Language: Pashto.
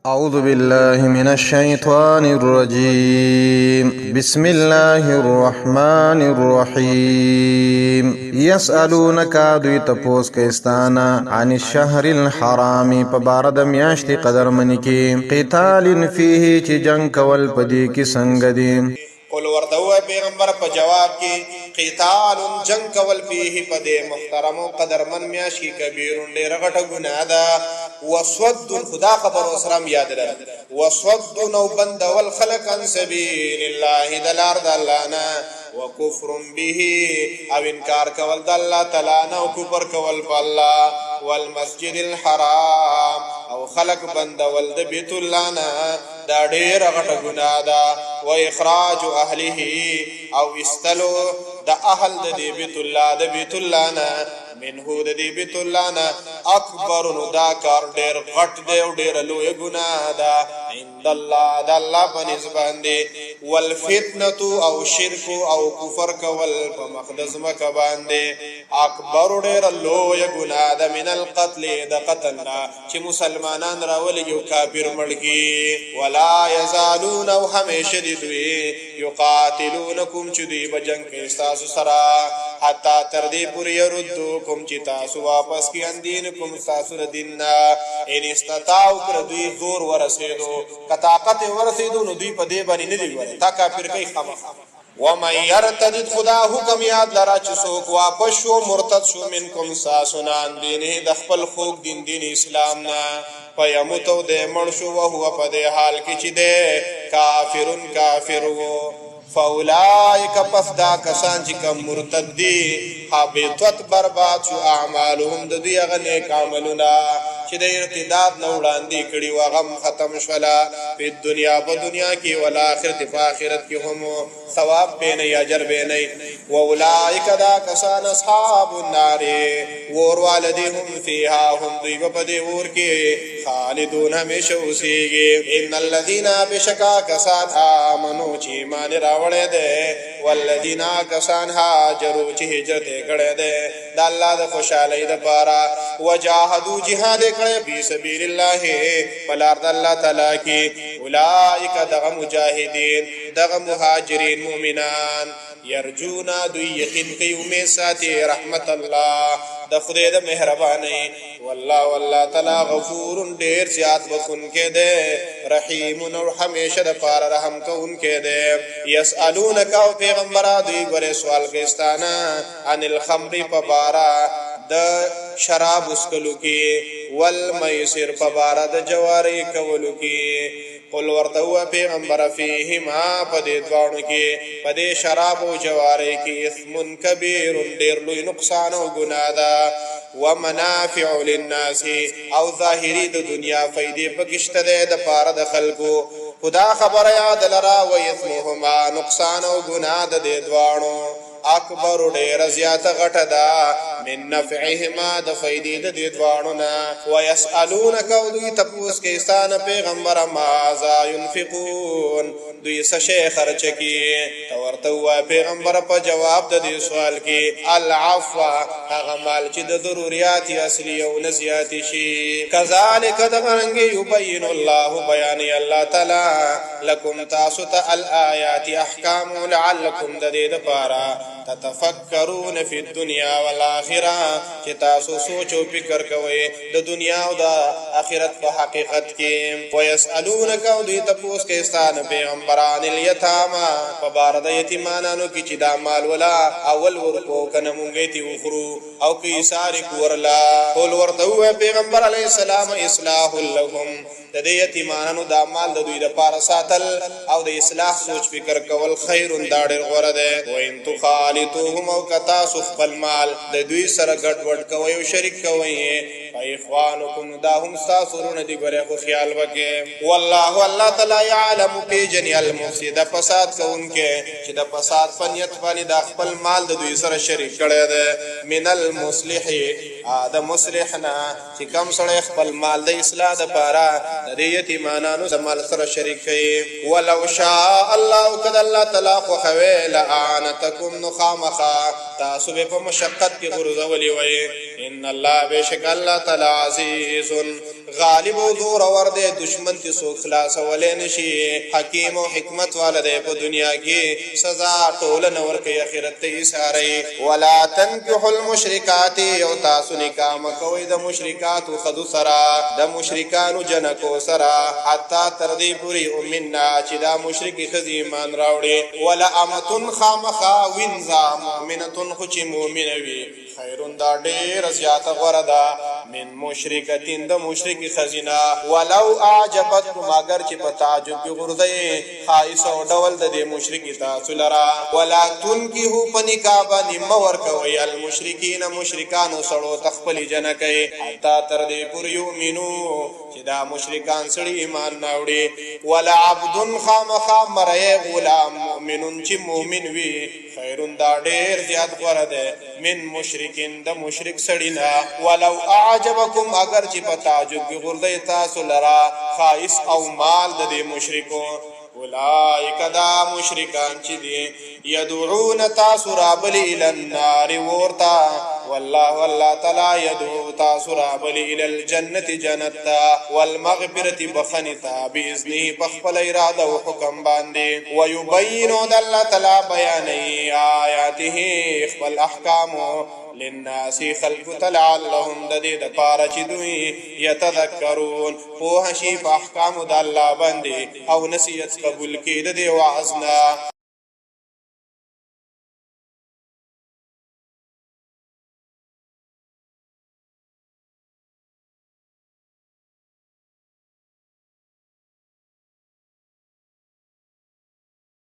أعوذ بالله من الشيطان الرجيم بسم الله الرحمن الرحيم يسألونك دوی تپوس کستانا عن الشهر الحرام پبارد میاشت قدر منکی قتال فيه چی جنگ کول پدی کی سنگ دی قل ورته پیغمبر په جواب کې قتال جنگ کول فيه پدې محترم او قدرمن میاش کی کبیر ډېر غټه ګناه ده وصد خدا خبر وسلام یاد لري وصد نو بند والخلق عن سبيل الله دلار دلانا وكفر به او انکار کول د الله تعالی نه او کفر کول په الله والمسجد الحرام او خلق بند ول د بیت الله نه دا ډېر غټه ګناه ده و اخراج اهله او استلو د اهل د بیت الله نه منه د بیت الله نه اکبر نو دا کار ډېر غټ دی او ډېر لوی ګناه ده عند الله د الله په نسبت دی والفتنه او شرک او کفر کول په مقدس مکه باندې اکبر ډېر لوی ګناه ده من القتل د قتلنا چې مسلمانان راولي یو کافر مړکی ولا یزالون او همیشه دوی یقاتلونکم چې دوی په جنگ کې تاسو سره حتا تر دې پورې يردوکم چې تاسو واپس کی اندینکم تاسو د دیننا ان استطاعوا پر دوی زور ورسېدو کطاقت ورسېدو نو دوی په دې باندې نه دی ورته تا کافر کوي خامخ ومن يرتد خدا حکم یاد لرا چې څوک واپس شو مرتد شو منکم ساسنان دینه د خپل خوږ دین اسلام نه فیموتو د مړ شو او هو په دې حال کې چې ده کافر وو فاولائک پس دا کسان چې کوم مرتد دي حبطت برباد شو اعمالهم د دوی هغه نیک عملونه چې د ارتداد نه وړاندې کړي و غم ختم شولا په دنیا کې ول آخرت په آخرت کې هم ثواب به نه اجر به نه و اولائک دا کسان اصحاب النار ور والدهم فيها هم دوی په دې ور کې خالدون همیشه اوسېږي ان الذين بشکا کسان امنو چې ایمان راوړل دي والذین کسان هاجروا چې هجرت کړي دي د الله د خوشالۍ لپاره وجاهدوا جهاد کړي په سبیل الله بلار د الله تعالی کې اولئک دغه مجاهدین دغه مهاجرین مؤمنان یرجونا دوی یقین کوي امید ساتي رحمت الله د خدای د مهرباني والله تعالی غفور ډیر زیات بخونکې ده رحیم او همیشه د پاره رحم کوونکې ده یسالونک او پیغمبر دوی غره سوال کوستانه ان الخمر پبارا د شراب اسکلو کې والمیسر پبارا د جواری کولو کې قل ورته پیغمبر فیهما پدې دوانو کې پدې شراب او جواری کې اسم کبیر ډیر لوی نقصان او ګناه ده ومنافع للناس او ظاهری د دنیا فائدې پکشته ده د پاره د خلکو خدا خبر یاد لرا و اسمهما نقصان او ګناه ده دوانو اکبر ډیر زیات غټه ده من نفعهما د فائدې د دوانو نه ويسالونک او دوی تپوس کې استان پیغمبر ما ذا ينفقون دوی څه شي خرچ کی تورته پیغمبر په جواب د دې سوال کې العفو هغه مال چې د ضرورت اصلي او نزيات شي کذالک دغرنګ یبین الله بیان الله تعالی لكم تاسو ته الآیات احکام لعلکم د دې لپاره تتفکرون فی الدنیا والآخرة چې تاسو سوچ او فکر کوئ د دنیا او د آخرت په حقیقت کې ويسالونک او دوی تاسو کې ستان پیغمبران الیتاما په بار د یتیمانو کې چې دا مال ولا اول ورکو کنه مونږه تی وخرو او کې ساری کورلا قول ورته پیغمبر علی السلام اصلاح لهم د دې یتیمانو دا مال د دوی لپاره ساتل او د اصلاح سوچ فکر کول خیر دا ډېر غوړه ده و ان تخالطوهم او کتا خپل مال د دوی سره ګډ وډ کوي او شریک کوي اخوانکم دا هم ساسرون دی ګره خو خیال وکي والله الله تعالی يعلم في جن المفسد فساد کوونکې چې د فساد فنیت باندې د خپل مال د دوی سره شریک کړي ده من المصلح د مصلحنا چې کم سره خپل مال د اصلاح لپاره د یتیمانو زمال سره شریک کړي ولو شاء الله قد الله تعالی خو خوي لعنتکم نخامخا تاسو په مشقت کې غرزولي وي ان الله بشک الله تعالی عزیز غالب و زور ور دے دشمن تی سو خلاص ولې نشي حکیم او حکمت والده په دنیا کې سزا ټول نور کې اخرت ته اشاره ولا تنكحوا المشركات او تاسو نکاح مکوئ د مشرکات خذ سرا د مشرکانو جنکو سرا حتا تر دې پوری امنا چې دا مشرک خزي ایمان راوړي ولا امتن خامخا وینزا مؤمنه خو چې مؤمنه وي خیرون دا ډیر زیات غوړه ده من مشرکتین د مشرک خزینا ولو اعجبتکم اگر چې په تعجب کې غردې خایس او ډول د مشرک تاسو لرا ولا تنکحوا فنکابا نیم ورکوي المشرکین مشرکان سړو تخپل جنکې حتا تر دې پور یؤمنو چې دا مشرکان سړي ایمان ناوړي ولا عبد خامخا مرې غلام مؤمنون چې مؤمن وي خیرون دا ډیر زیات غوړه ده من مشرکین د مشرک سړینا ولو اعجبکم اگر چې په تعجب کې غردې تاسو لرا خایس او مال د مشرکو اولئک دا مشرکان چې دي يدعون تاسو رابل الى النار ورتا والله تعالی يدعو تاسو رابل الى الجنه جنتا والمغفرة بخنتا باذنه بخفل اراده او حکم باندې ويبين الله تعالی بیان آیاته خپل احکام للناس خلق لعلهم د دې د پاره چې دوی يتذكرون په هشي په احکام د الله باندې او نصیحت قبول کړي د وعظنا